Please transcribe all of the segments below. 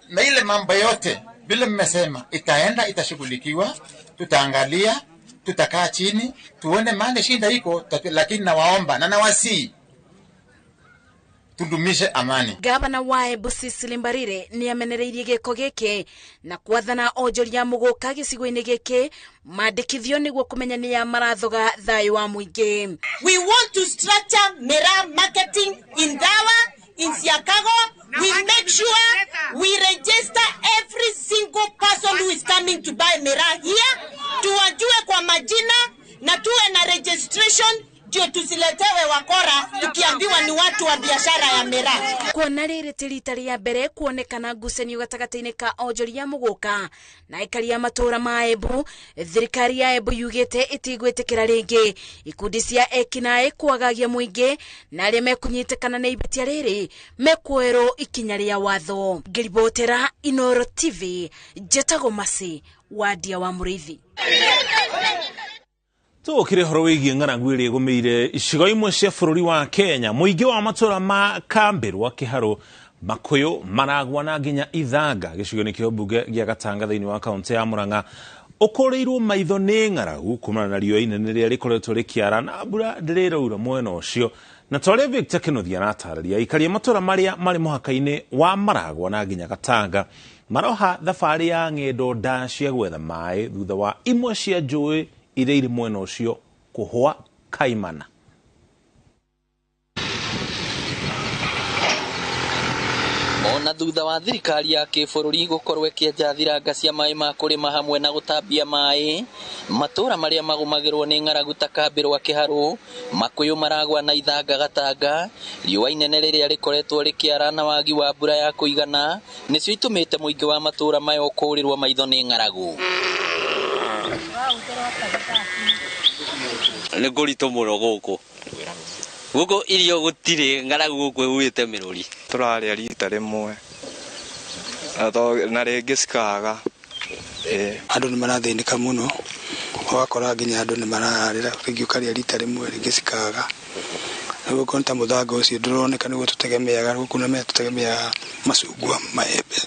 na ile mambo yote vile mmesema itaenda itashughulikiwa, tutaangalia, tutakaa chini tuone mahali shinda iko, lakini nawaomba na nawasi tudumishe amani. Gavana wa Embu Cecily Mbarire ni amenereirie giko giki na kwathana onjoria muguka gicigo-ini giki mandikithio niguo kumenya ni ya marathoga thayo wa muingi. We want to structure Miraa marketing in Dawa, in Siakago. We make sure we register every single person who is coming to buy Miraa here. Tuwajue kwa majina na tuwe na registration ndio tusiletewe wakora tukiambiwa ni watu wa biashara ya Miraa. Kuona riri tirita ria mbere kuonekana ngucanio gatagati-ini ka onjoria muguka na ikari ya matura ma Embu, thirikari ya Embu yugite itigwitikira ringi ikundi cia ekinae kwagagia muingi na aria mekunyitikana na ibetia riri mekwerwo ikinya ria watho. Ngiribotera Inooro TV, Jetago Masi, Wadia wa Murithi. Tukire horo wigie ng'aragu iri gumeire icigo imwe cia bururi wa Kenya. Muingi wa matura ma Kambirwa Kiharo Makuyu Maragwa na nginya Ithanga gicigo-ini kia mbunge gia Gatanga thiini wa kaunti ya Murang'a ukoreirwo maitho ni ng'aragu kumana na riũa inene riria rikoretwo rikiara na mbura ndiriuraura mwena ucio. Na tore Victor Kinothia aratararia ikaria matura maria mari muhaka-ini wa Maragwa na nginya Gatanga maroha thabari ya ng'endo nda cia gwetha mai thutha wa imwe cia njũĩ iria iri mwena ucio kuhwa kaimana. Ona thutha wa thirikari ya kĩbũrũri gũkorwo ĩkĩenja thiranga cia maĩ ma kũrĩma hamwe na gũtambia maĩ, matũra marĩa magũmagĩrwo nĩ ng'aragu ta Kambirwa Kĩharũ, Makuyu, Maragwa na Ithanga Gatanga, riũa inene rĩrĩa rĩkoretwo rĩkĩara na wagi wa mbura ya kũigana nĩcio itũmĩte mũingĩ wa matũra maya ũkũrĩrwo maitho nĩ ng'aragu. Nĩ kũritũ mũno gũkũ irio gũtirĩ, ng'aragu gũkũ ĩhuĩte mĩrũri. Tũrarĩa rita rĩmwe na rĩngĩ cikaga. Andũ nĩ marathĩnĩka mũno, ũgakora nginya andũ nĩ mararĩra, rĩngĩ ũkarĩa rita rĩmwe rĩngĩ cikaga. Rĩu okorwo ta mũthanga ũcio ndũroneka nĩguo tũtegemeaga, gũkũ nĩ tũtegemeaga macungwa, maembe.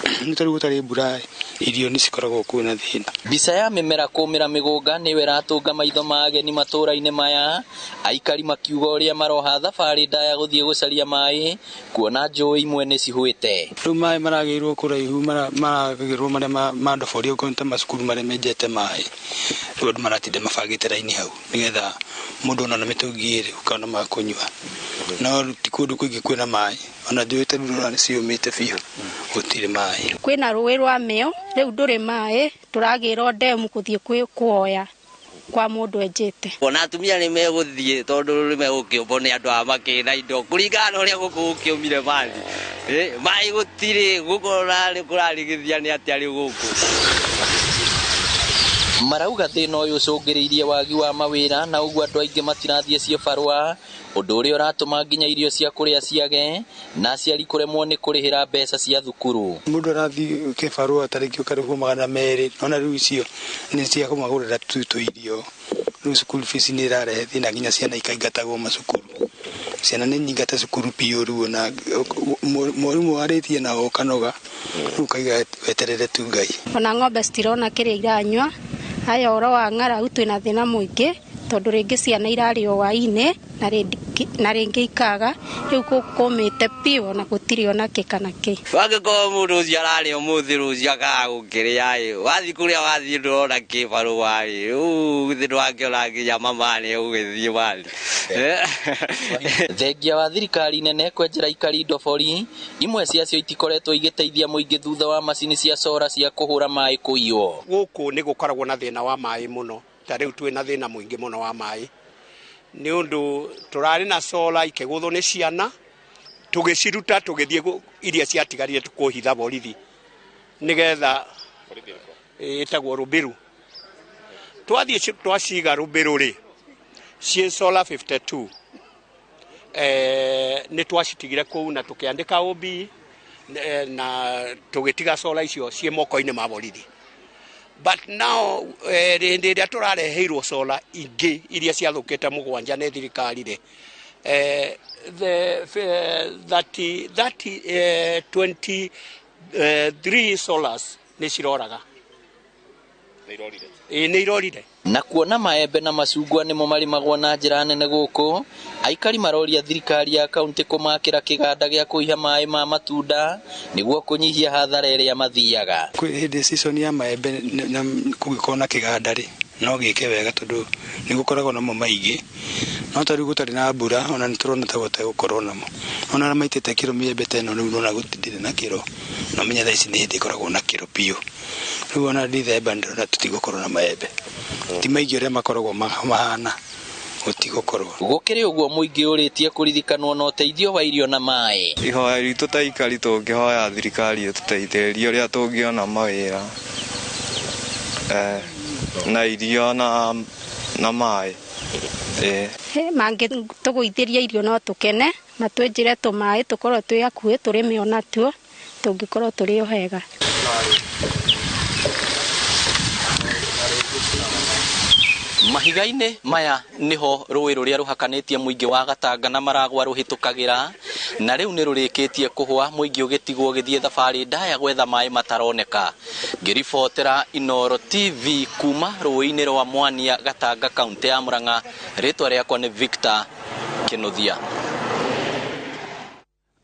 Nĩ tondũ gũtarĩ mbura irio nĩ cikoragwo kwĩna thĩna. Mbica ya mĩmera kũmĩra mĩgũnga nĩyo ĩratũnga maitho ma ageni matũra-inĩ maya, aikari makiuga ũrĩa maroha thabarĩ ndaya gũthiĩ gũcaria maĩ kuona njũĩ imwe nĩ cihũĩte. Rĩu maĩ maragĩrwo kũraihu, maragĩrwo marĩa ma ndobori okorwo ta macukuru marĩa menjete maĩ. Rĩu andũ maratinda mabangĩte raini hau nĩgetha mũndũ ona na mĩtũngi ĩrĩ ũkona ma kũnyua. No ti kũndũ kũingĩ kwĩna maĩ, ona njũĩ ta rĩu nĩ ciũmĩte biũ, gũtirĩ maĩ. Kwĩna rũĩ rwa Mĩo, rĩu ndũrĩ maĩ, tũragĩrwo ndemu gũthiĩ kuoya kwa mũndũ enjete. Ona atumia nĩ megũthiĩ tondũ nĩ megũkĩũmbwo nĩ andũ a makĩna indo kũringana na ũrĩa gũkũ gũkĩũmire maĩ. Maĩ gũtirĩ, gũkorwo nĩ kũrarigithia nĩ atĩa rĩu gũkũ. Marauga thĩna ũyũ ũcũngĩrĩirie wagi wa mawĩra na ũguo andũ aingĩ matirathiĩ ciĩbarũa, ũndũ ũrĩa ũratũma nginya irio cia kũrĩa ciage na aciari kũremwo nĩ kũrĩhĩra mbeca cia thukuru. Mũndũ arathiĩ kĩbarũa tarĩngĩ ũkarĩhwo 200, ona rĩu icio nĩ cia kũmagũrĩra tũirio. Rĩu school fees nĩ ĩrarehe thĩna, nginya ciana ikaingatagwo macukuru. Ciana nĩ nyingate cukuru piũ, rĩu na mwarimũ arĩtie na okanoga, rĩu kaiga weterere tu Ngai. Ona ng'ombe citirona kĩrĩa iranyua, haya ũhoro wa ng'aragu twĩna thĩna mũingĩ tondũ rĩngĩ ciana irarĩa o hwaĩ-inĩ na rĩngĩ ikaga, rĩu kũmĩte piũ na gũtirĩ ona kĩ kana kĩ. Wangĩkorwo mũndũ ũcio ararĩa ũmũthĩ rũciũ akaga gũkĩrĩa, wathiĩ kũrĩa wathiĩ ndũrona kĩbarũa, rĩu thĩ ndwakĩona nginya mama nĩ ũgĩthiĩ wali. Thengia wa thirikari nene kwenjera ikari ndobori, imwe ciacio itikoretwo igĩteithia mũingĩ thutha wa macini cia solar cia kũhũra maĩ kũiywo. Gũkũ nĩ gũkoragwo na thĩna wa maĩ mũno, ta rĩu twĩna thĩna mũingĩ mũno wa maĩ. Nĩ ũndũ tũrarĩ na solar ikĩgũthwo nĩ ciana, tũgĩciruta tũgĩthiĩ iria ciatigarire tũkũhitha borithi nĩgetha ĩtagwo Rũmbĩrũ. Twathiĩ twaciga Rũmbĩrũ-rĩ, ciĩ solar 52, nĩ twacitigire kũu na tũkĩandĩka OB na tũgĩtiga solar icio ciĩ moko-inĩ ma borithi. But now hĩndĩ ĩrĩa tũrareheirwo solar ingĩ iria ciathũkĩte mũgwanja nĩ thirikari-rĩ, 20 3 solars nĩ ciroraga nĩ irorire. Na kuona maembe na macungwa nĩmo marimagwo na njĩra nene gũkũ, aikari maroria thirikari ya kaunti kũmakĩra kĩganda gĩa kũiha maĩ ma matunda nĩguo kũnyihia hathara ĩrĩa mathiaga. Hĩndĩ season ya maembe kũngĩkorwo na kĩganda rĩ, no gĩke wega tondũ nĩ gũkoragwo namo maingĩ, no tarĩu gũtarĩ na mbura ona nĩ tũrona ta gũtegũkorwo namo. Ona arĩa maitĩte kiro mĩembe ta ĩno rĩu nona gũtirĩ na kiro, no menya thaa ici nĩ hĩndĩ ĩkoragwo na kiro piũ. Rĩu ona December ndĩrona tũtigũkorwo na maembe, ti maingĩ ũrĩa makoragwo mahana gũtigũkorwo. Gũkĩrĩ ũguo mũingĩ ũrĩtie kũririkanwo na ũteithio wa irio na maĩ. Ihoya ritũ ta aikari tũngĩhoya thirikari ĩtũteithĩrĩrie ũrĩa tũngĩona mawĩra na irio na maĩ. Mangĩtũgũithĩria irio no tũkene, matwenjere tũmaĩ tũkorwo twĩ hakuhĩ tũrĩme ona tuo tũngĩkorwo tũrĩ o hega. Mahiga-inĩ maya niho rũĩ rũrĩa rũhakanĩtie mũingĩ wa Gatanga na Maragwa rũhĩtũkagĩra, na rĩu nĩ rũrĩkĩtie kũhwa, mũingĩ ũgĩtigwo ũgĩthiĩ thabarĩ ndaya gwetha maĩ mataroneka. Ngĩribotera Inooro TV kuma rũĩ-inĩ rwa Mwania, Gatanga, kaunti ya Murang'a, rĩtwa rĩakwa nĩ Victor Kĩnuthia.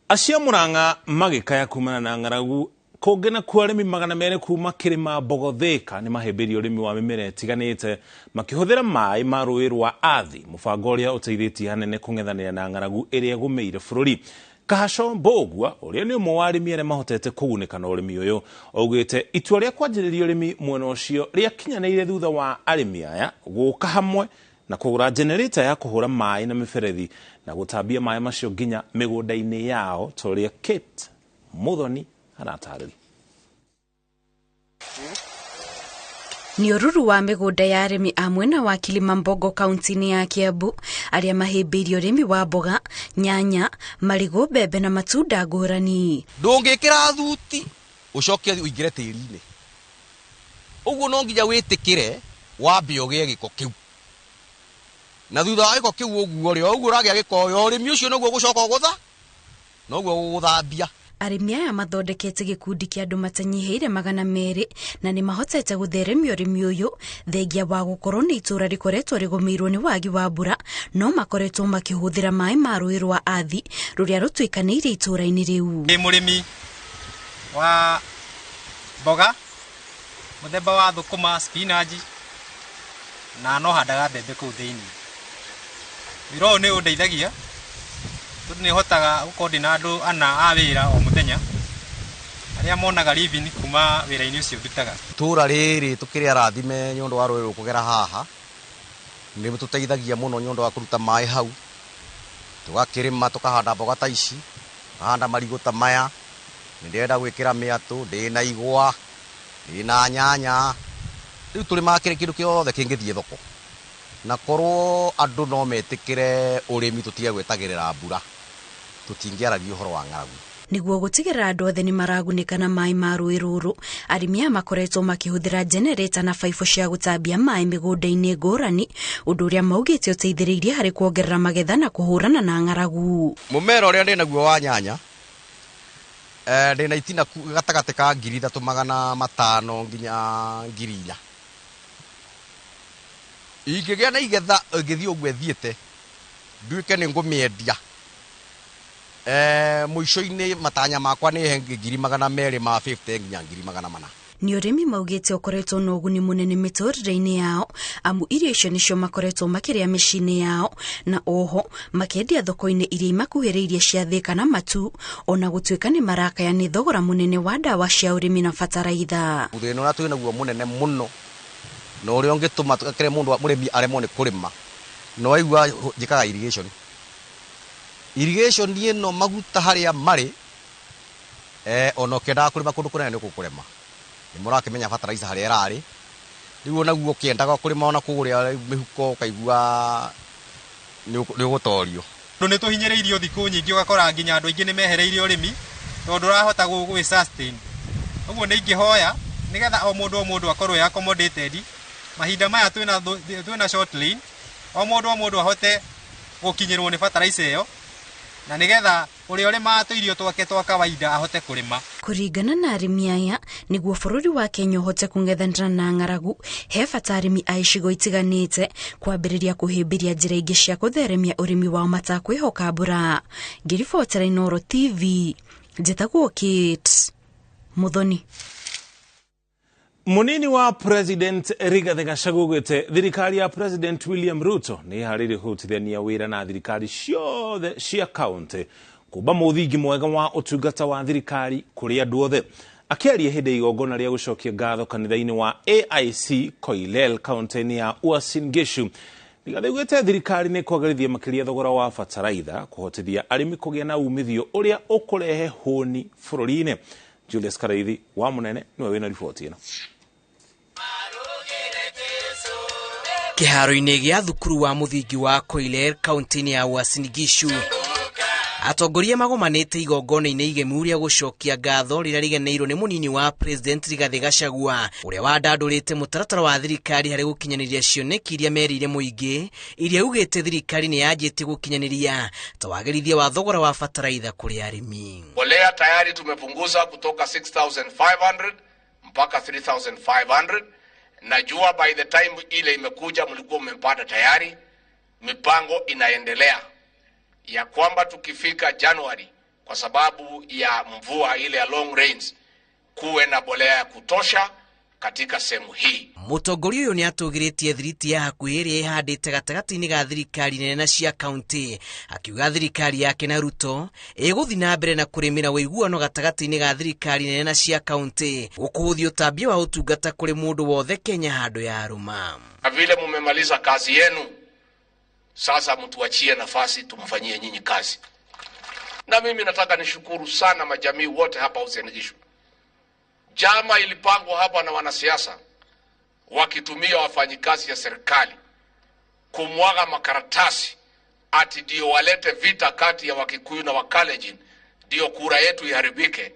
Acia Murang'a magĩkaya kumana na ng'aragu kũngĩ na kwa arĩmi 200 kuma kĩrĩma Bogothĩka nĩ mahĩmbĩirie ũrĩmi wa mĩmera ĩtiganĩte makĩhũthĩra maĩ ma rũĩ rwa Athi, mũbango ũrĩa ũteithĩtie hanene kũng'ethanĩra na ng'aragu ĩrĩa ĩgũmĩire bũrũri. Kahasho Mbũgua ũrĩa nĩ ũmwe wa arĩmi arĩa mahotete kũgunĩka na ũrĩmi ũyũ augĩte itua rĩa kwanjĩrĩria ũrĩmi mwena ũcio rĩakinyanĩire thutha wa arĩmi aya gũka hamwe na kũgũra generator ya kũhũra maĩ na mĩberethi na gũtambia maĩ macio nginya mĩgũnda-inĩ yao, torĩa Kate Muthoni anatarĩria. Nĩ ũruru wa mĩgũnda ya arĩmi a mwena wa Kilimambogo kaunti-inĩ ya Kiambu arĩa mahĩmbĩirie ũrĩmi wa mboga, nyanya, marigũ, mbembe na matunda ngũrani. Ndũngĩkĩra thuti ũcoke ũingĩre tĩri-inĩ, ũguo no nginya wĩtĩkĩre wambe ũgĩe gĩko kĩu, na thutha wa gĩko kĩu ũguo rĩ ũguo ũragĩa gĩko ũrĩmi ũcio nĩguo gũcoka gũtha noguo gũthambia. Arĩmi aya mathondekete gĩkundi kĩa andũ matanyihĩire 200 na nĩ mahotete gũtheremia ũrĩmi ũyũ thengia wa gũkorwo nĩ itũra rĩkoretwo rĩgũmĩirwo nĩ wagi wa mbura, no makoretwo makĩhũthĩra maĩ ma rũĩ rwa Athi rũrĩa rũtuĩkanĩire itũra-inĩ rĩu. Nĩ mũrĩmi wa mboga mũthemba wa thũkũma, spinach na no handaga mbembe kũu thĩinĩ. Wĩra ũyũ nĩ ũndeithagia tondũ nĩ hotaga gũkorwo ndĩna andũ 4 a wĩra o mũthenya arĩa monaga living kuma wĩra-inĩ ũcio ndutaga. Itũra rĩrĩ tũkĩrĩ arathime nĩ ũndũ wa rũĩ rũkũgera haha, nĩ tũteithagia mũno nĩ ũndũ wa kũruta maĩ hau, tũgakĩrĩma tũkahanda mboga ta ici, tũkahanda marigũ ta maya, nĩ ndĩrenda gwĩkĩra mĩatũ, ndĩna igwa, ndĩna nyanya, rĩu tũrĩmaga kĩndũ kĩothe kĩngĩthiĩ thoko, na korwo andũ no metĩkĩre ũrĩmi tũtige gwetagĩrĩra mbura, tũtingĩaragia ũhoro wa ng'aragu. Nĩguo gũtigĩrĩra andũ othe nĩ maragunĩka na maĩ ma rũĩ rũrũ, arĩmi aya makoretwo makĩhũthĩra generator na baibũ cia gũtambia maĩ mĩgũnda-inĩ ngũrani, ũndũ ũrĩa maugĩte ũteithĩrĩirie harĩ kuongerera magetha na kũhũrana na ng'aragu. Mũmera ũrĩa ndĩnaguo wa nyanya ndĩna itina gatagatĩ ka 3,500 nginya 4,000. Ingĩgĩa na igetha ngĩthiĩ ũguo thiĩte nduĩke nĩ ngũmĩendia mũico-inĩ matanya makwa nĩ 250 nginya 400. Nĩ ũrĩmi maugĩte ũkoretwo na ũguni mũnene mĩtũrĩre-inĩ yao, amu irio icio nĩcio makoretwo makĩrĩa mĩciĩ-inĩ yao, na oho makĩendia thoko-inĩ iria imakuhĩrĩirie cia Thĩka na Matu, ona gũtuĩka nĩ marakaya nĩ thogora mũnene wa ndawa cia ũrĩmi na bataraitha. Thĩna ũrĩa twĩnaguo mũnene mũno na ũrĩa ũngĩtũma tũkĩre mũrĩmi aremwo nĩ kũrĩma, no waigua njĩkaga irrigation. Irrigation ĩno maguta harĩa marĩ ona ũkĩendaga kũrĩma kũndũ kũnene nĩ gũkũrema, nĩ mũrakĩmenya bataraitha harĩa ĩrarĩ, rĩu onaguo ũkĩendaga kũrĩma ona kũgũrĩa mĩhuko ũkaigua nĩ ũgũtorio. Nĩ tũhinyĩrĩirio thikũ nyingĩ ũgakora nginya andũ aingĩ nĩ mehereirie ũrĩmi tondũ ũrahota gwĩ sustain. Ũguo nĩ ingĩhoya nĩgetha o mũndũ akorwo accommodated. Mahinda maya twĩna short lane, o mũndũ ahote gũkinyĩrwo nĩ bataraitha ĩyo, na nĩgetha uri ore mato irio twake twa kawaida ahote kurima. Kuringana na arimi aya niguo bururi wa Kenya uhote kungethanira na ng'aragu he bata arimi a icigo itiganite kwambiriria kuhimbiria njira ingi cia kutheremia urimi wao matakwihoka mbura. Ngiribotera Inoro TV njitagwo Kate Muthoni. Munini wa President Rigathi Gachagua gwete thirikari ya President William Ruto ni hariri hutithania wira na thirikari ciothe cia county kuba muthingi mwega wa utungata wa thirikari kuri andu othe. Akiaria hindi igongona ria gucokia ngatho kanitha-ini wa AIC Koilel county ya Uasin Gishu, Rigathi gwete thirikari ni kwagarithia makiria thogora wa bataraitha kuhotithia arimi kugia na umithio uria ukurehe huni bururi-ini. Julius Karaithi wa Munene niwe wina ripoti ino. Kiharo-ini gia thukuru wa muthingi wa Koilel county ya Uasin Gishu, atongoria magomanite igongona-ini igemu ria gucokia ngatho riria rigeneirwo ni munini wa President Rigathi Gachagua uria wandandurite mutaratara wa thirikari hari gukinyaniria cioneki iria merire muingi iria ugite thirikari ni yanjite gukinyaniria ta wagirithia wa thogora wa bataraitha kuri arimi. Mbolea tayari tumepunguza kutoka 6,500 mpaka 3,500. Najua by the time ile imekuja mlikuwa mmepata tayari. Mipango inaendelea ya kwamba tukifika January, kwa sababu ya mvua ile ya long rains, kuwe na mbolea ya kutosha katika sehemu hii. Mutongoria uyu ni atugiritie thiriti ya hakuhi iria ihandite gatagati-ini ga thirikari nene na cia county, akiuga thirikari yake na Ruto iguthi na mbere na kurimira wiguano gatagati-ini ga thirikari nene na cia county gukuhuthia utambia wa utungata kuri mundu wothe Kenya handu ya aruma. Vile mumemaliza kazi yenu, sasa mtuachie nafasi tumfanyie nyinyi kazi. Na mimi nataka nishukuru sana majamii wote hapa Uasin Gishu. Jama ilipangwa hapa na wanasiasa wakitumia wafanyikazi ya serikali kumwaga makaratasi ati ndio walete vita kati ya Wakikuyu na Wakalenjin ndio kura yetu iharibike.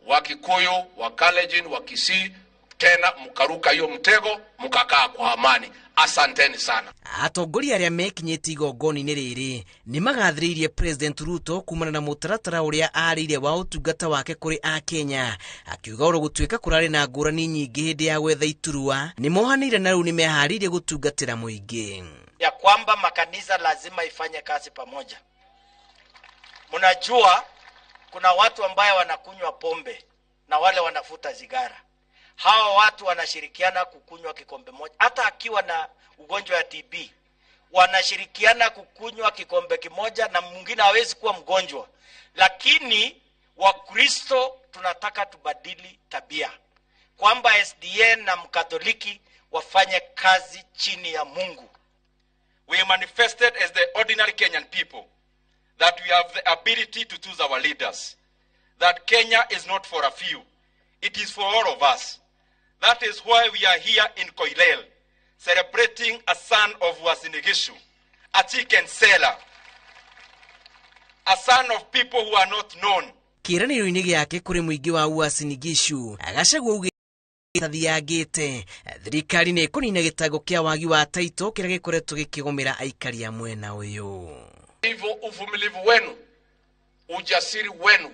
Wakikuyu, Wakalenjin, Wakisii tena mkaruka hiyo mtego mkakaa kwa amani. Asanteni sana. Atongoria aria mekinyete igongona-ini riri ni magathiriirie President Ruto kumana na mutaratara uria ariire wa utungata wake kuri a Kenya, akiuga uru gutuika kurari na ngurani nyingi hindi ya gwetha iturua ni mohanire na riu ni meharirie gutungatira muingi, ya kwamba makanisa lazima ifanye kazi pamoja. Mnajua kuna watu ambao wanakunywa pombe na wale wanafuta sigara. Hawa watu wanashirikiana kukunywa kikombe moja. Hata akiwa na ugonjwa ya TB, wanashirikiana kukunywa kikombe kimoja na mwingine hawezi kuwa mgonjwa. Lakini Wakristo tunataka tubadili tabia, kwamba SDN na Mkatoliki wafanye kazi chini ya Mungu. We manifested as the ordinary Kenyan people that we have the ability to choose our leaders. That Kenya is not for a few. It is for all of us. That is why we are here in Koilel, celebrating a son of Uasin Gishu, a chicken seller, a son of people who are not known. Kiraniro-ini giake kuri muingi wa Uasin Gishu, Gachagua uge tathiangite thirikari ni kunina gitago kia wagi wa taito kiria gikoretwo gikigomera aikari a mwena uyu. Hivyo uvumilivu wenu, ujasiri wenu,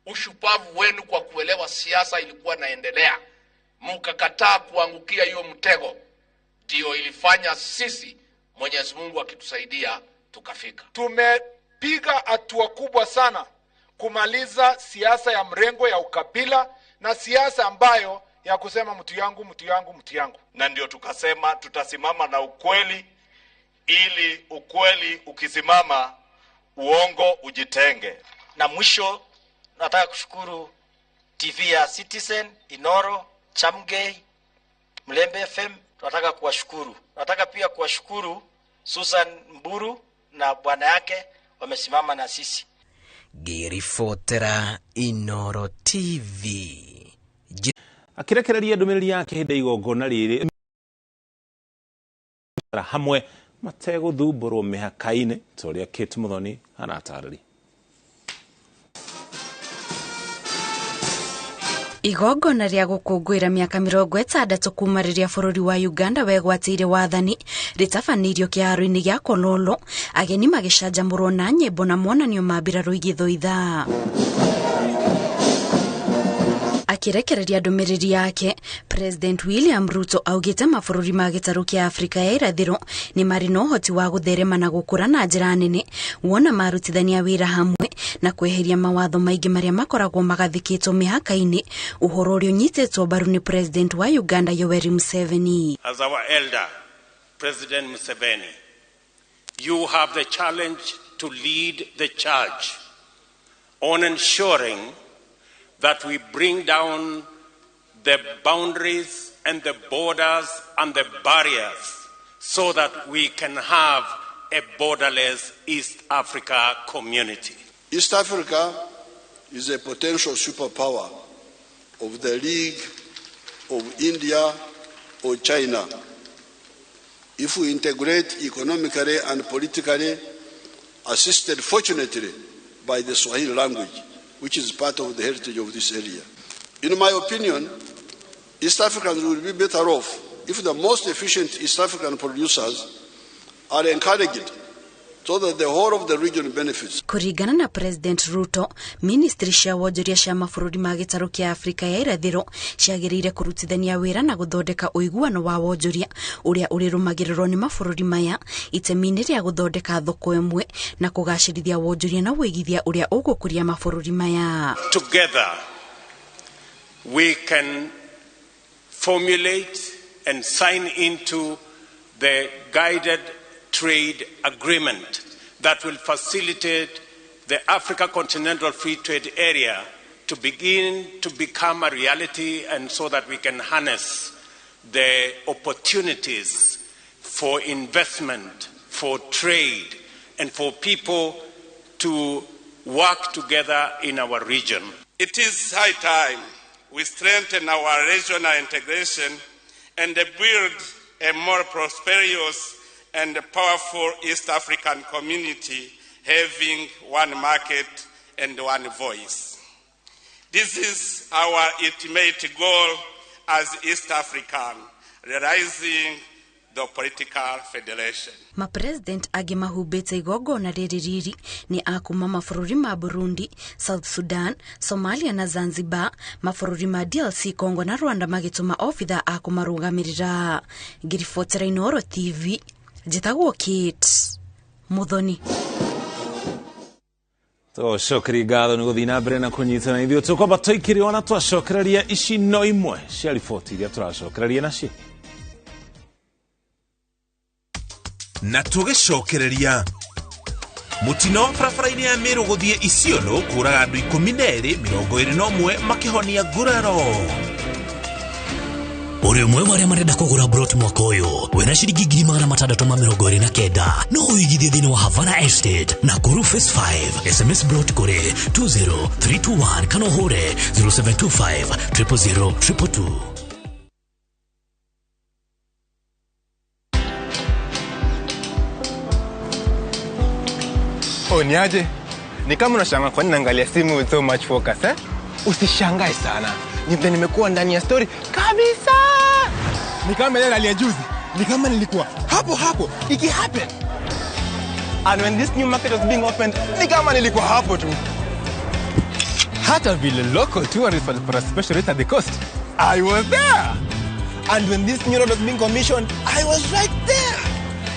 ushupavu wenu kwa kuelewa siasa ilikuwa naendelea, mkakataa kuangukia hiyo mtego, ndio ilifanya sisi Mwenyezi Mungu akitusaidia tukafika. Tumepiga hatua kubwa sana kumaliza siasa ya mrengo ya ukabila na siasa ambayo ya kusema mtu yangu, mtu yangu, mtu yangu. Na ndio tukasema tutasimama na ukweli, ili ukweli ukisimama uongo ujitenge. Na mwisho nataka kushukuru TV ya Citizen, Inoro, Chamgei, Mlembe FM. Tunataka kuwashukuru. Nataka pia kuwashukuru Susan Mburu na bwana yake, wamesimama na sisi. Ngiribotera Inoro TV. Akirekereria ndumiriri yake hindi igongona riri hamwe mateguthumbũrwo mĩhaka-inĩ ta ũrĩa Kate Muthoni anatarĩria. Igongona ria gukungwira miaka 60 kuma riria bururi wa Uganda wegwatĩire wathani rĩtabanirio kĩharo-inĩ gĩa Kololo, ageni magicanjamũrwo na nyĩmbo na monanio ma mbirarũ igĩthũitha. Akirekereria ndũmĩrĩri yake, President William Ruto augĩte mabũrũri ma gĩtarũ kĩa Afrika ya irathĩro nĩ marĩ na ũhoti wa gũtherema na gũkũra na njĩra nene wona marutithania wĩra hamwe na kweheria mawatho maingĩ marĩa makoragwo magathĩkĩtwo mĩhaka-inĩ, ũhoro ũrĩa ũnyitĩtwo mbaru nĩ President wa Uganda Yoweri Museveni. As our elder, President Museveni, you have the challenge to lead the charge on ensuring that we bring down the boundaries and the borders and the barriers so that we can have a borderless East Africa community. East Africa is a potential superpower of the League of India or China. If we integrate economically and politically, assisted fortunately by the Swahili language, which is part of the heritage of this area. In my opinion, East Africans will be better off if the most efficient East African producers are encouraged so that the whole of the region benefits. Kuringana na President Ruto, ministry cia wonjoria cia mabũrũri ma gĩtarũ kĩa Afrika ya irathĩro ciagĩrĩire kũrutithania wĩra na gũthondeka ũiguano wa wonjoria ũrĩa ũrĩrũmagĩrĩrwo nĩ mabũrũri maya itemi-inĩ rĩa gũthondeka thoko ĩmwe na kũgacĩrithia wonjoria na wĩigithia ũrĩa ũgũkũria mabũrũri maya. Together we can formulate and sign into the guided trade agreement that will facilitate the Africa Continental Free Trade Area to begin to become a reality, and so that we can harness the opportunities for investment, for trade, and for people to work together in our region. It is high time we strengthen our regional integration and build a more prosperous and powerful East African community having one market and one voice. This is our ultimate goal as East African, realizing the political federation. Ma-president age mahubete igongona rĩrĩ ni akuma mabũrũri ma Burundi, South Sudan, Somalia na Zanzibar, mabũrũri ma DRC, Congo na Rwanda magĩtũma obitha akũmarũgamĩrĩra. Ngiribotera Inooro TV, njĩtagwo Kate Muthoni. Tũcokeri ngatho nĩ gũthiĩ na mbere na kũnyitana ithuĩ tũkwamba tũikĩrĩ ona twacokereria ici no imwe cia riboti iria tũracokereria nacio na tũgĩcokereria mutino barabara-inĩ ya Meru gũthiĩ Isiolo kũraga andũ 12, 21 makĩhonia nguraro. Uri umwe waria marenda kugura brot mwaka uyu wena ciringi 629 no uigithie thĩinĩ wa Havana Estate na Kuru Phase 5. SMS brot kuri 20321 kana uhure 0725 000 222. Niaje? Ni kama unashangaa kwa nini naangalia simu with so much focus, eh? Usishangae sana. Nivyo nimekuwa ndani ya story kabisa. Ni kama ile hali ya juzi. Ni kama nilikuwa hapo iki happen. And when this new market was being opened, ni kama nilikuwa hapo tu. Hata vile local tourists for a special rate at the coast, I was there. And when this new road was being commissioned, I was right there.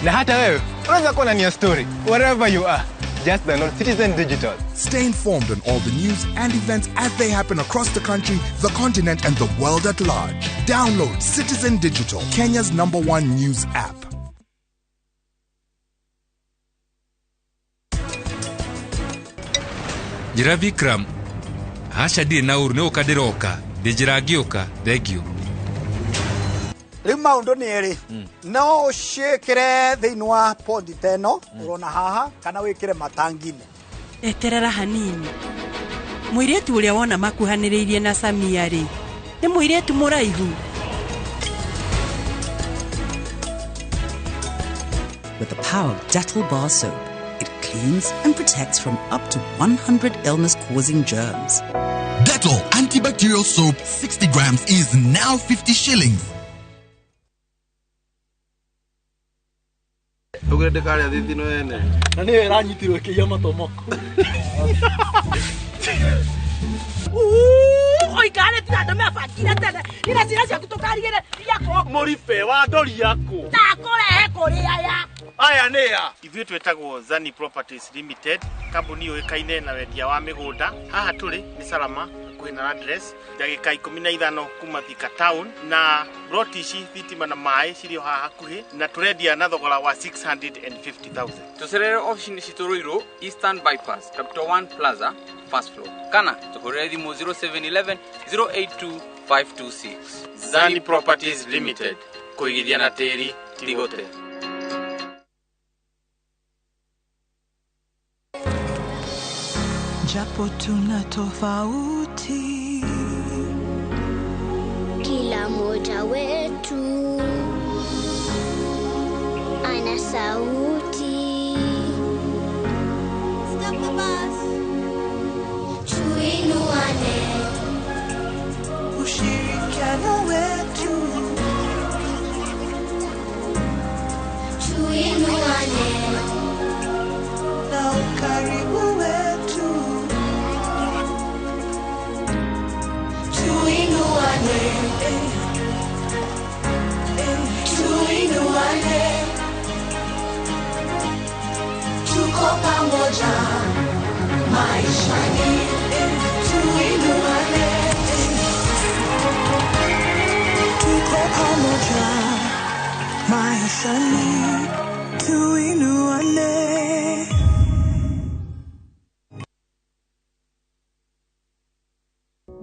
Na hata wewe, unaweza kuwa ndani ya story wherever you are. Just download Citizen Digital. Stay informed on all the news and events as they happen across the country, the continent, and the world at large. Download Citizen Digital, Kenya's #1 news app. Jira Vikram, hasha di nauru ne ukadiroka, dijira gioka, thegio. Rĩu maũndũ nĩ erĩ no ũciĩkĩre thĩinĩ wa pondi teno ũrona haha kana wĩkĩre matangi-inĩ. Eterera hanini. Mũirĩtu ũrĩa wona makuhanĩrĩirie na Samia rĩ nĩ mũirĩtu mũraihu. With the power of Dettol bar soap, it cleans and protects from up to 100 illness-causing germs. Dettol Dettol antibacterial soap 60 grams is now 50 shillings. Oi kare tirada me afakira tena. Ina ziracia kutokarigere yako. Morife wa ndori yako. Ta kore kore aya. Aya ne ya. Ithuĩ twĩtagwo Zani Properties Limited, kambuni yoĩkaine na wendia wa mĩgũnda. Haha tũrĩ nĩ Salama, kwĩna address ndagĩka 15 kuma Thika town, na broti ici thitima na maĩ cirĩ haha hakuhĩ, na tũrendia na thogora wa 650,000. Tũcerere ofici-inĩ citũ Ruiru, Eastern Bypass, Capital One Plaza, first floor. Kana tũhũrĩre thimũ 0711 082 526. Zani Properties Limited, kũigithia na tĩri tigote. Japo tuna tofauti, kila mmoja wetu ana sauti. Stop the bus. Tuinuane, ushirikiano wetu. Tuinuane, na ukaribu wetu. Tuinuane, tuinuane, tuko pamoja maishani. Tuinuane, tuko pamoja maishani. Tuinuane.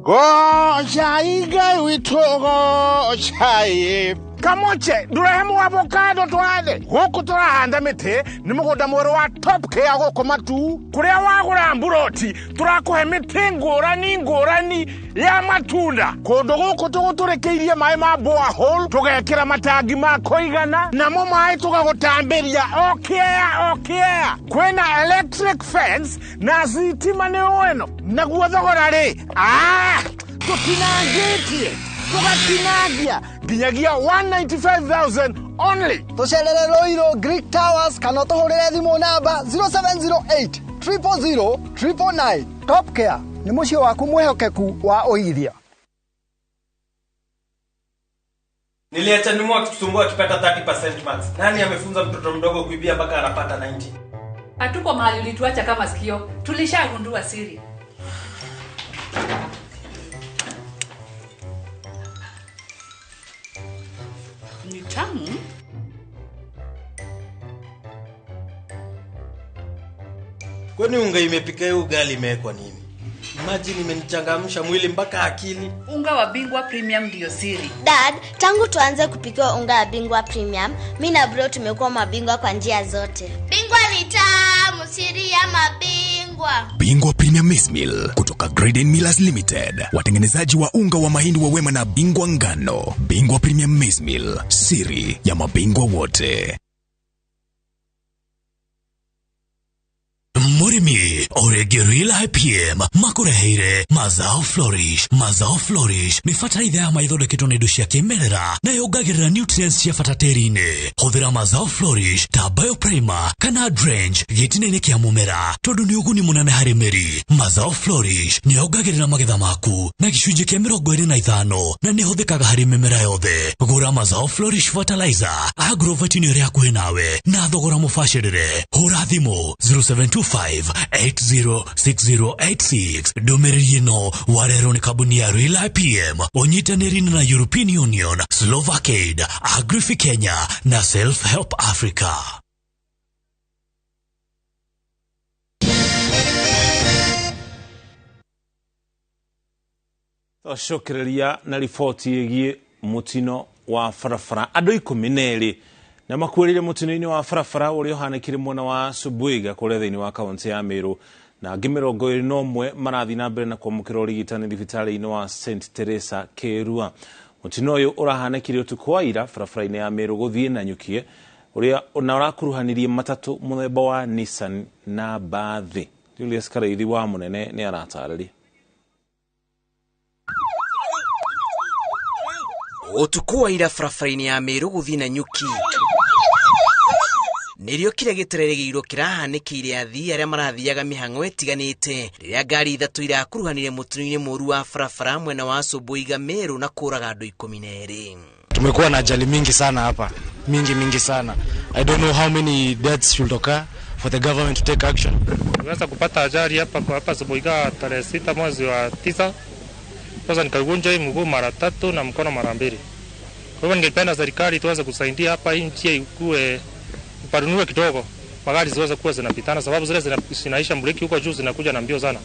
Gochaiga witogochai kamoche durehemu avocado twade guku turahanda miti ni mugunda mweru wa Top Care guku matu kuria wagura mburoti turakuhe miti ngurani ya matunda kundu guku tuguturikeirie mai ma borehole tugekira matangi ma kuigana namo mai tugagutambiria okia kwina electric fence na sitima ni weno naguo thogora ri tutinangitie tugatinagia nginyagia 195,000 only. Tucerere Ruiru Greek Towers kana tuhurire thimu namba 0708 000 999. Top Care ni mucio waku mwehokeku wa uigithia. Niliacha nimu akitusumbua akipata 30% max. Nani amefunza mtoto mdogo kuibia mpaka anapata 90? Hatuko mahali ulituacha kama sikio. Tulishagundua siri. Ni tamu. Kwani unga imepika ugali imewekwa nini? Imagine imenichangamsha mwili mpaka akili. Unga wa Bingwa Premium ndio siri. Dad, tangu tuanze kupika unga wa Bingwa Premium, mimi na bro tumekuwa mabingwa kwa njia zote. Bingwa ni tamu, siri ya mabingwa. Bingwa Premium Maize Meal kutoka Graden Millers Limited, watengenezaji wa unga wa mahindi wa Wema na Bingwa ngano. Bingwa Premium Maize Meal, siri ya mabingwa wote. Murimi oregerila IPM makureheire Mazao Flourish. Mazao Flourish ni fatalaitha ya maithondeketwo na indo cia kimerera na yongagirira nutrients cia bata tĩri-inĩ. Hũthĩra Mazao Flourish ta Bioprimer kana Drench gĩtina-inĩ kĩa mũmera tondũ nĩ ũguni mũnene harĩ mĩri. Mazao Flourish nĩ yongagirira magetha maku na gĩcunjĩ kĩa 25 na nĩ hũthĩkaga harĩ mĩmera yothe. Gũra Mazao Flourish fertilizer Agrovet ĩrĩa hakuhĩ nawe na thogora mũbacĩrĩre. Hũra thimũ 0725-806086. Ndũmĩrĩri ĩno warehwo nĩ kambuni ya Real IPM ũnyitanĩri na European Union, Slovakia, Agrifi Kenya na Self Help Africa. Tũcokereria na riboti ĩgiĩ mũtino wa barabara. Andũ 12 na makuĩrĩire mũtino-inĩ wa barabara ũrĩa ũhanĩkire mwena wa Subuiga kũrĩa thĩinĩ wa kaunti ya Meru, na angĩ 21 marathiĩ na mbere na kwamũkĩra ũrigitani thibitarĩ-inĩ wa St Teresa Kĩrua. Mũtino ũyũ ũrahanĩkire ũtukũ wa ira barabara-inĩ ya Meru gũthiĩ Nanyuki ũrĩa ũrakuruhanirie matatũ mũthemba wa Nissan na mbathi. Julius Karaithi wa Mũnene nĩ aratarĩria. Utukua ira farafaraini ya Meru guthina nyuki nirio kire gitereregeiro kirahanikire athii aria marathiaga mihango etiganite riria ngari ithatu irakuruhanire mutino-ini moru wa farafara mwena wa Soboiga Meru na kuraga andu 12. Tumekuwa na ajali mingi sana hapa, mingi sana. I don't know how many deaths should occur for the government to take action. Tuweza kupata ajali hapa Soboiga tarehe 6 mwezi wa 9. Sasa nikavunja mguu mara 3 na mkono mara 2. Kwa hivyo ningependa serikali tuweze kusaidia hapa hii njia ikue panunuwe kidogo. Magari ziweze kuwa zinapitana sababu zile zinaisha mbreki huko juu zinakuja na mbio sana.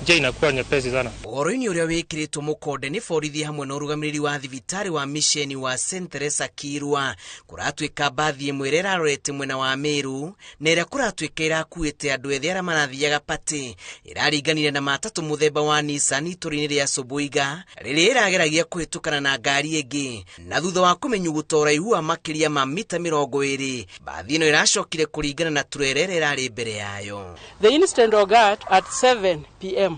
Njia inakuwa nyepesi sana. Oroini uria wikiritwo mukonde ni borithi hamwe na urugamiriri wa thibitari wa misheni wa St. Teresa Kirwa kuratwika bathi imwe ira irarorete mwena wa Meru na ira kuratwika irakuite andu ethi aria marathiaga pati iraringanire na matatu muthemba wa Nissan iturini ria Soboiga riria irageragia kuhitukana na ngari ingi na thutha wa kumenyuguta uraihu wa makiria ma mita 20 bathi ino iracokire kuringana na turerere irari mbere yayo. The incident occurred at 7 p.m.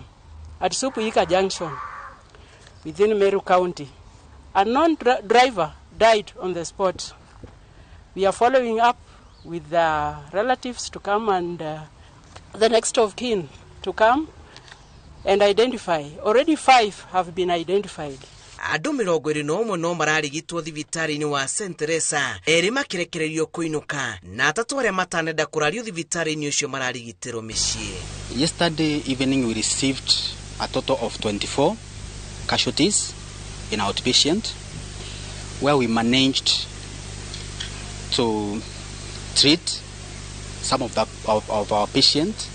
at Soboiga Junction within Meru County. A non-driver died on the spot. We are following up with the relatives to come and the next of kin to come and identify. Already 5 have been identified. Andu 21 no mararigitwo thibitari-ini wa St. Teresa eri makirekererio kuinuka na atatu aria matanenda kurario thibitari-ini ucio mararigitirwo micii. Yesterday evening we received a total of 24 casualties in our outpatient where we managed to treat some of our patients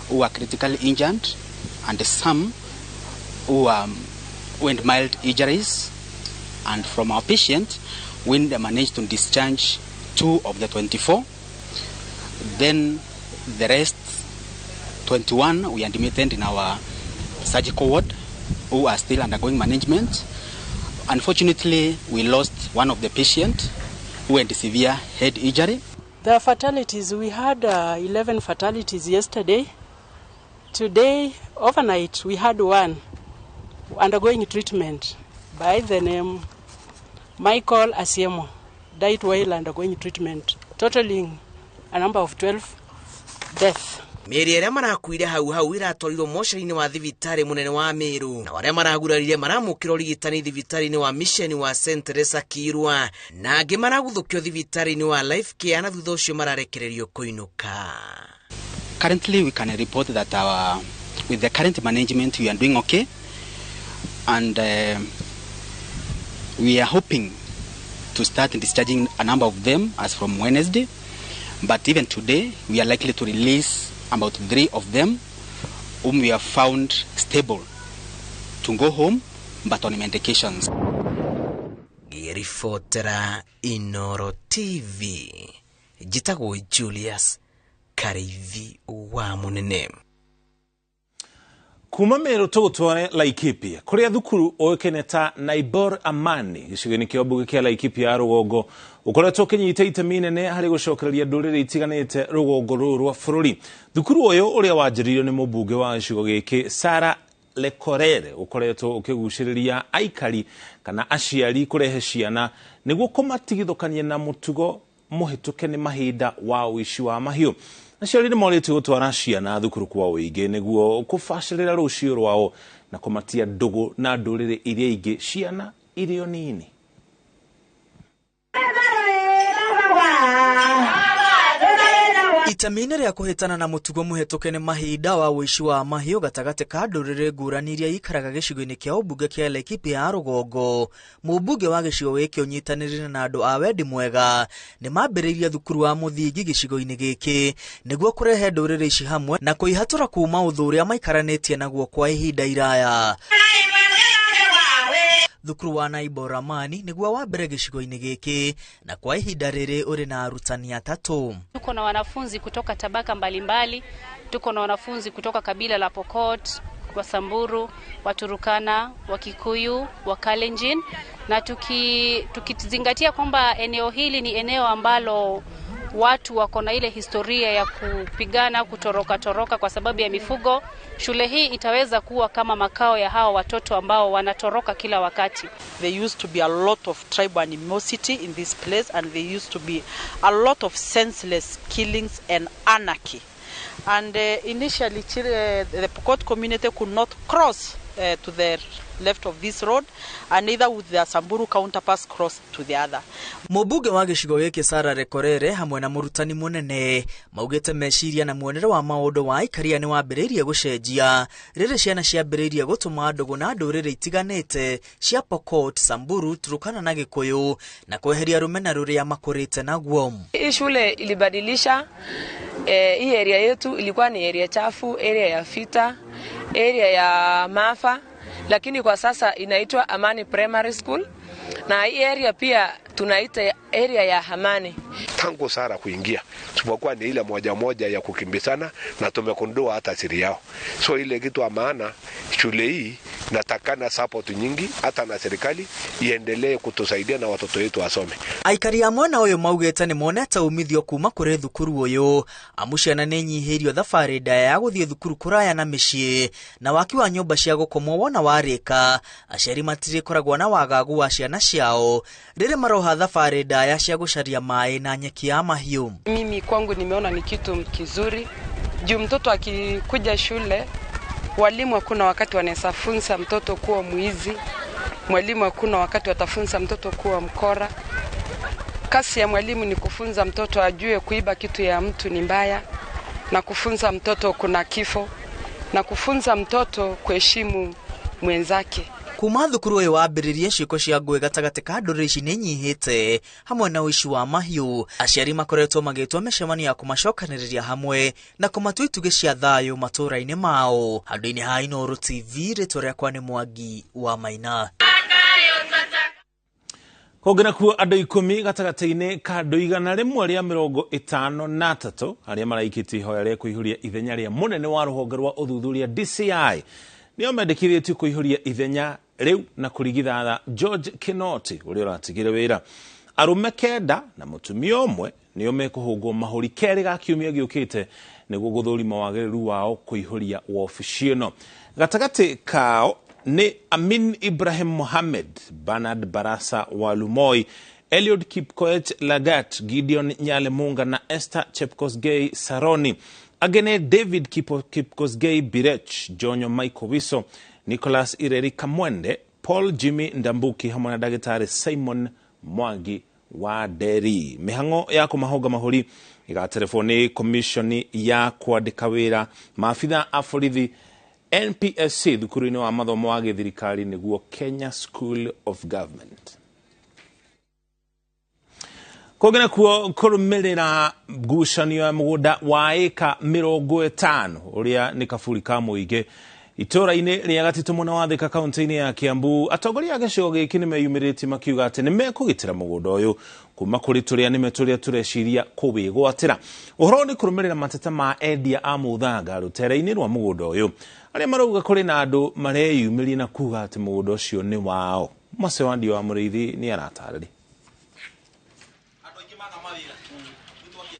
who are critically injured and some who went mild injuries, and from our patient we managed to discharge 2 of the 24. Then the rest 21 we admitted in our surgical ward who are still undergoing management. Unfortunately, we lost one of the patients who had severe head injury. The fatalities, we had 11 fatalities yesterday. Today, overnight, we had 1 undergoing treatment by the name Michael Asiemo, died while undergoing treatment, totaling a number of 12 deaths. Meri aria marakuire hau iratwarirwo mochari-ini wa thibitari munene wa Meru na aria maragurarire maramukira urigitani thibitari-ini wa misheni wa St. Teresa Kirwa na angi maraguthukio thibitari-ini wa Life Care na thutha ucio mararekererio kuinuka. Currently we can report that with the current management we are doing okay, and we are hoping to start discharging a number of them as from Wednesday, but even today we are likely to release about 3 of them whom we have found stable to go home but on medications. Girifotera Inoro TV. Jitagwo Julius Karivi wa munene. Kuma Meru tugutware Laikipia kuria thukuru oikeneta Naibor Amani gicigo-ini kia mbuga kia Laikipia ya rugongo ukoretwo kinyita itemi nene hari gucokereria nduriri itiganite rugongo ruru rwa bururi. Thukuru uyu uria wanjiririo ni mubunge wa gicigo giki Sara Lekorere ukoretwo ukiguciriria aikari kana aciari kurehe ciana niguo kumatigithukania na mutugo muhituke ni mahinda wa uici wa mahiu. Aciari ni morite gutwara ciana thukuru kwa uingi niguo kubacirira rucio rwao na kumatia ndugu na nduriri iria ingi ciana irio nini. Itamine ria kuhitana na mutugo muhetuke ni mahinda wa uici wa mahiu gatagate ka nduriri ngurani iria ikaraga gicigo-ini kia ubunge kia Laikipia ya rugongo. Mubunge wa gicigo giki unyitanirire na andu a wendi mwega ni mambiriria thukuru wa muthingi gicigo-ini giki niguo kurehe nduriri ici hamwe na kuihatura kuma uthu uria maikaranetie naguo kwa ihinda iraya. Thukuru wa Naibor Amani niguo wa mbere gicigo-ini giki na kwa ihinda riri uri na arutani 3. Tuko na wanafunzi kutoka tabaka mbalimbali, tuko na wanafunzi kutoka kabila la Pokot, wa Samburu, wa Turukana, wa Kikuyu, wa Kalenjin, na tukizingatia kwamba eneo hili ni eneo ambalo watu wako na ile historia ya kupigana, toroka kwa sababu ya mifugo, shule hii itaweza kuwa kama makao ya hao watoto ambao wanatoroka kila wakati. There used to be a lot of tribal animosity in this place, and there used to be a lot of senseless killings and anarchy. And initially the Pokot community could not cross to the left of this road, and neither would the Samburu counterparts cross to the other. Mũmbunge wa gĩcigo gĩkĩ Sarah Rekorere hamwe na mũrutani mũnene maugĩte meciria na muonere wa maũndũ wa ikaria nĩ wambĩrĩirie gũcenjia rĩrĩ ciana ciambĩrĩirie gũtũma ndũgũ na ndũrĩrĩ itiganĩte cia Pokot, Samburu, Turkana na Gĩkũyũ na kweheria rũmena rũrĩa makũrĩte naguo. Hii shule ilibadilisha hii area yetu ilikuwa ni area chafu, area ya vita, area ya maafa, lakini kwa sasa inaitwa Amani Primary School, na hii area pia tunaita area ya Amani. Tangu Sara kuingia tumekuwa ni ile moja ya kukimbizana na tumekundua hata siri yao. So ile kitu ya maana shule hii natakana support nyingi hata na serikali iendelee kutusaidia na watoto wetu wasome. Aikari a mwena ũyũ maugĩte nĩ monete umithio kuma kũrĩ thukuru ũyũ amu ciana nĩ nyihirio thabarĩ ndaya ya gũthiĩ thukuru kũraya na mĩciĩ na waki wa nyũmba cia gũkomwo wona warĩka aciari matirĩkoragwo na wagagu wa ciana ciao rĩrĩ maroha thabarĩ ndaya cia gũcaria maĩ na nyeki ya mahiũ. Mimi kwangu nimeona ni kitu kizuri juu mtoto akikuja shule, walimu hakuna wakati wanaweza funza mtoto kuwa mwizi, mwalimu hakuna wakati watafunza mtoto kuwa mkora. Kazi ya mwalimu ni kufunza mtoto ajue kuiba kitu ya mtu ni mbaya, na kufunza mtoto kuna kifo, na kufunza mtoto kuheshimu mwenzake. Kuma thukuru ũyũ wambĩrĩrie ciĩko cia ngũĩ gatagatĩ ka ndũrĩrĩ ici nĩ nyihĩte hamwe na ũici wa mahiũ. Aciari makoretwo magĩtwo mĩcemanio ya kũmacokanĩrĩria hamwe na kũmatua itugĩ cia thayũ matũũra-inĩ mao. Handũ-inĩ ha Inooro TV, rĩtwa rĩakwa nĩ Mwangi wa Maina. Kũngĩra kuo andũ 10 gatagatĩ-inĩ ka andũ 153 arĩa maraikĩtie ihoya rĩa kũihũria ithenya rĩa mũnene wa rũhonge rwa ũthuthuria DCI nĩo mendekithĩtio kũihũria ithenya rĩu na kũrigithatha George Kinoti ũrĩa ũratigire wĩra. Arũme 9 na mũtumia ũmwe nĩo mekũhũngwo mahũri kerĩ ga kiumia gĩũkĩte nĩguo gũthũrima wagĩrĩru wao kũihũria wabici ĩno. Gatagatĩ kao ni Amin Ibrahim Mohamed, Bernard Barasa Walumoi, Eliud Kipkoech Lagat, Gideon Nyalemunga na Esther Chepkosgei Saroni. Agene David Kipkosgei Birech, Jonyo Michael Wiso, Nicholas Ireri Kamwende, Paul Jimmy Ndambuki hamwe na Dagĩtarĩ Simon Mwangi wa Deri. Mihango ya kũmahoga mahũri igatelefoni komishoni ya kwandĩka wĩra maabitha a borithi NPSC thukuru-inĩ wa mathomo wa gĩthirikari nĩguo Kenya School of Government. Kũngĩra kuo kũrũmĩrĩra ngucanio ya mũgũnda wa ĩka 50 ũrĩa nĩ kaburi ka mũingĩ itũũra-inĩ rĩa Gatitũ mwena wa Thika kaunti-inĩ ya Kiambu, atongoria a gĩcigo gĩkĩ nĩ meyumĩrĩtie makiuga atĩ nĩ mekũgitĩra mũgũnda ũyũ kuma kũrĩ tũrĩa nĩme tũrĩa tũreciria kũwĩgwatĩra. Ũhoro nĩ kũrũmĩrĩra mateta ma endia a mũthanga rũtere-inĩ rwa mũgũnda ũyũ arĩa marauga kũrĩ na andũ mareyumĩria na kuga atĩ mũgũnda ũcio nĩ wao. Macewandi wa Mũrĩithi nĩ aratarĩria.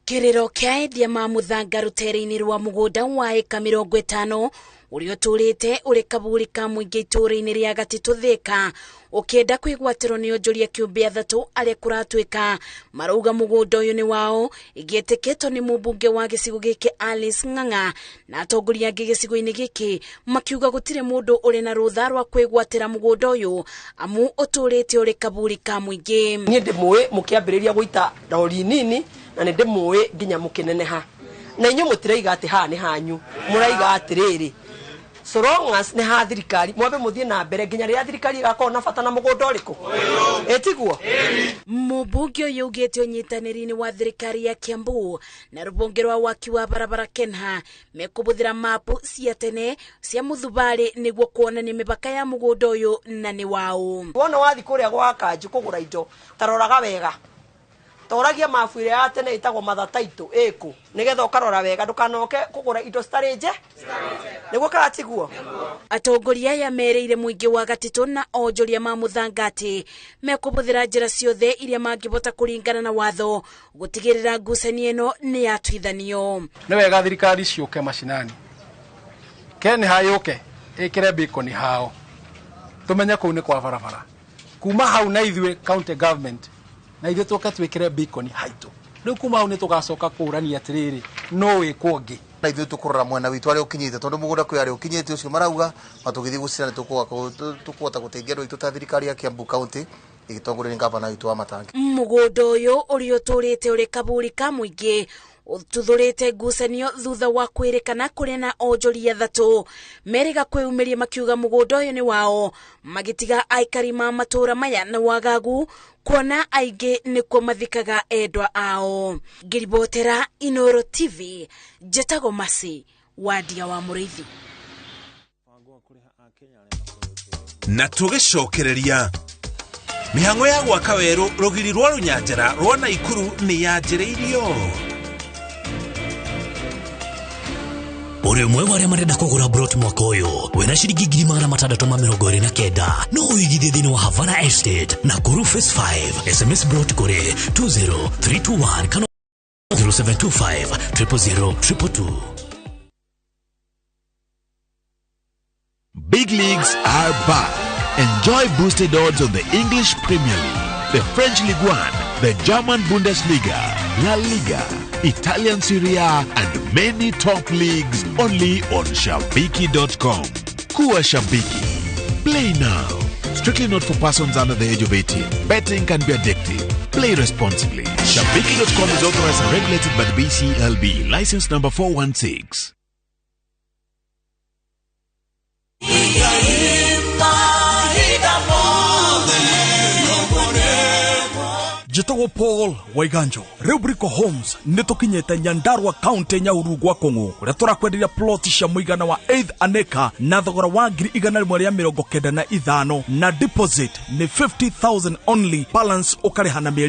Kĩrĩro kĩa endia ma mũthanga rũtere-inĩ rwa mũgũnda wa ĩka 50 ũrĩa ũtũrĩte ũrĩ kaburi ka mũingĩ itũũra-inĩ rĩa Gatitũ Thika ũkĩenda kwĩgwatĩrwo nĩ onjoria kĩũmbe athatũ arĩa kũratuĩka marauga mũgũnda ũyũ nĩ wao, igĩtĩkĩtwo nĩ mũmbunge wa gĩcigo gĩkĩ Alice Ng'ang'a na atongoria angĩ gĩcigo-inĩ gĩkĩ makiuga gũtirĩ mũndũ ũrĩ na rũtha rwa kwĩgwatĩra mũgũnda ũyũ amu ũtũrĩte ũrĩ kaburi ka mũingĩ. Niĩ ndĩmũĩ mũkĩambĩrĩria gũita rori nini na nĩ ndĩmũĩ nginya mũkĩneneha na inyuĩ mũtiraiga atĩ haha nĩ hanyu, mũraiga atĩrĩrĩ so long as nĩ ha thirikari mwambe mũthiĩ na mbere nginya rĩrĩa thirikari ĩgakorwo na bata na mũgũnda ũrĩkũ ĩtiguo. Mũmbunge ũyũ augĩte ũnyitanĩri-inĩ wa thirikari ya Kiambu na rũhonge rwa waki wa barabara KENHA mekũbũthĩra mapu cia tene cia mũthubarĩ nĩguo kuonania mĩbaka ya mũgũnda ũyũ na nĩ wao. Wona wathi kũrĩa gwa Kanju kũgũra indo taroraga wega toragia mabuire ya tene itagwo mathataito eko nigetha ukarora wega ndukanoke kugura indo stareje niguo karatiguo. Atongoria ya mereire muingi wa Gatito na onjoria ma Muthangati mekubuthira njira ciothe iria mangibota kuringana na watho gutigirira ngucanio ino ni yatwithanio. Ni wega thirikari ciuke macinani kene hayuke ikire bikoni hao tumenye kuu ni kwa barabara kuma hau na ithwe county government na ithwe tuka twikire bikoni haitu riu kuma hau ni tugacoka kurani atiriri no wikongi na ithwe tukurora mwena witu ari ukinyite tondu mugunda kwi ari ukinyite ucio marauga matugithi gucira tukuota guteithia andu itu ta thirikari ya Kiambu County igitongorio ni gavana witu wa Matangi. Mugunda uyu uri uturite uri kaburi ka muingi ututhurite ngucanio thutha wa kwirikana kuri na onjoria thatu meriga kwiyumiria makiuga mugunda uyu ni wao magitiga aikari ma matura maya na wagagu kuona aingi nikuo mathikaga endwa ao. Ngiribotera Inoro TV Jetago Masi wadia wa Muriithi na tugicokereria mihango ya gwaka weru rugiri rwa Runyanjara rwa Naikuru ni yanjiriirio. Uri umwe waria marenda kugura brot mwaka uyu wena ciringi 629 no uigithie thini wa Havana Estate Nakuru Phase 5 SMS brot kuri 20321 kana 0725 00022. Big leagues are back. Enjoy boosted odds on the English Premier League, the French Ligue 1, the German Bundesliga, La Liga, Italian Serie A, and many top leagues only on Shabiki.com. Kuwa Shabiki. Play now. Strictly not for persons under the age of 18. Betting can be addictive. Play responsibly. Shabiki.com is authorized and regulated by the BCLB. License number 416. Jetogo Paul Waiganjo Rubrico Homes nitukinyete Nyandarua County Nyahururu gwa Kongo kuria turakwenderia plot cia muigana wa 8 aneka na thogora wa 195 na deposit ni 50,000 only, balance ukarihana mieri